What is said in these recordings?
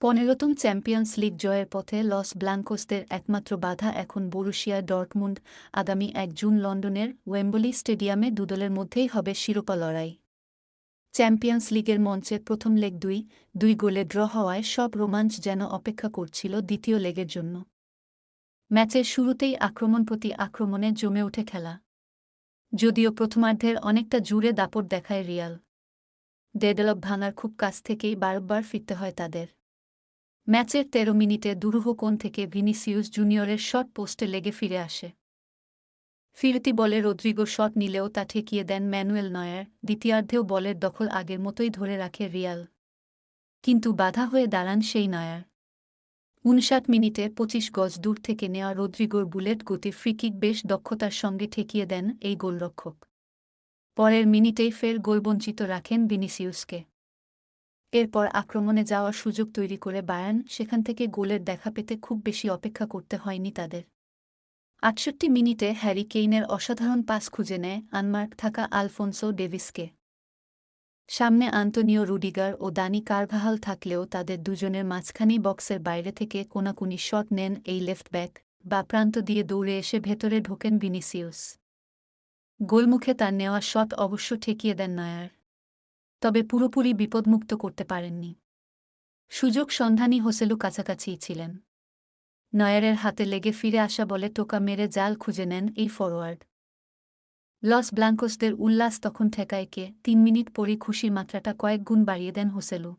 ১৫তম champions league জয়ের পথে loss ব্লাঙ্কোসদের একমাত্র বাধা এখন বরুশিয়া ডর্টমুন্ড। আগামী ১ জুন লন্ডনের ওয়েম্বলি স্টেডিয়ামে দুদলের মধ্যেই হবে শিরোপা লড়াই। চ্যাম্পিয়ন্স লিগের মঞ্চে প্রথম লেগ ২-২ গোলে ড্র হওয়ায় সব রোমাঞ্চ যেন অপেক্ষা করছিল দ্বিতীয় লেগের জন্য। ম্যাচের শুরুতেই আক্রমণ প্রতি আক্রমণে জমে ওঠে খেলা। যদিও প্রথমার্ধের অনেকটা জুড়ে দাপট দেখায় রিয়াল। ডেডলক ভাঙার খুব কাছ থেকেই বারবার ফিরতে হয় তাদের। ম্যাচের ১৩ মিনিটে দুরূহ কোণ থেকে ভিনিসিয়াস জুনিয়রের শট পোস্টে লেগে ফিরে আসে। ফিরতি বলে রদ্রিগো শট নিলেও তা ঠেকিয়ে দেন ম্যানুয়েল নয়ার। দ্বিতীয়ার্ধেও বলের দখল আগের মতোই ধরে রাখে রিয়াল, কিন্তু বাধা হয়ে দাঁড়ান সেই নয়ার। ৫৯ মিনিটে ২৫ গজ দূর থেকে নেওয়া রদ্রিগোর বুলেট গতির ফ্রিকিক বেশ দক্ষতার সঙ্গে ঠেকিয়ে দেন এই গোলরক্ষক। পরের মিনিটেই ফের গোলবঞ্চিত রাখেন ভিনিসিয়াসকে। এরপর আক্রমণে যাওয়ার সুযোগ তৈরি করে বায়ার্ন, সেখান থেকে গোলের দেখা পেতে খুব বেশি অপেক্ষা করতে হয়নি তাদের। ৬৮ মিনিটে হ্যারি কেইনের অসাধারণ পাস খুঁজে নেয় আনমার্ক থাকা আলফোন্সো ডেভিসকে। সামনে আন্তোনিও রুডিগার ও দানি কারভাহাল থাকলেও তাদের দুজনের মাঝখানেই বক্সের বাইরে থেকে কোনাকুনি শট নেন এই লেফট ব্যাক। বা প্রান্ত দিয়ে দৌড়ে এসে ভেতরে ঢোকেন ভিনিসিয়াস। গোলমুখে তার নেওয়া শট অবশ্য ঠেকিয়ে দেন নয়ার, তবে পুরোপুরি বিপদমুক্ত করতে পারেননি। সুযোগ সন্ধানী হোসেলু কাছাকাছিই ছিলেন। নয়ারের হাতে লেগে ফিরে আসা বলে টোকা মেরে জাল খুঁজে নেন এই ফরোয়ার্ড। লস ব্লাঙ্কোসদের উল্লাস তখন ঠেকায় কে? ৩ মিনিট পরই খুশির মাত্রাটা কয়েক গুণ বাড়িয়ে দেন হোসেলু।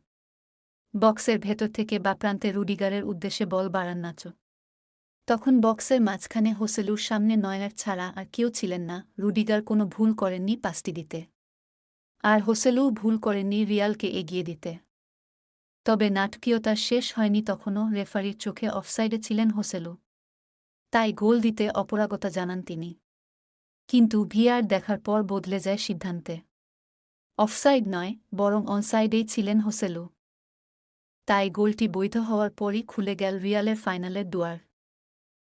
বক্সের ভেতর থেকে বা প্রান্তে রুডিগারের উদ্দেশ্যে বল বাড়ান নাচো। তখন বক্সের মাঝখানে হোসেলুর সামনে নয়ার ছাড়া আর কেউ ছিলেন না। রুডিগার কোনো ভুল করেননি পাসটি দিতে, আর হোসেলুও ভুল করেননি রিয়ালকে এগিয়ে দিতে। তবে নাটকীয়তা শেষ হয়নি তখনও। রেফারির চোখে অফসাইডে ছিলেন হোসেলু, তাই গোল দিতে অপারগতা জানান তিনি। কিন্তু ভিআর দেখার পর বদলে যায় সিদ্ধান্তে। অফসাইড নয়, বরং অনসাইডেই ছিলেন হোসেলু। তাই গোলটি বৈধ হওয়ার পরই খুলে গেল রিয়ালের ফাইনালের দুয়ার,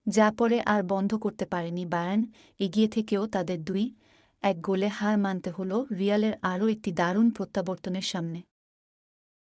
যা পরে আর বন্ধ করতে পারেনি বায়ার্ন। এগিয়ে থেকেও তাদের ২-১ গোলে হার মানতে হল রিয়ালের আরও একটি দারুণ প্রত্যাবর্তনের সামনে।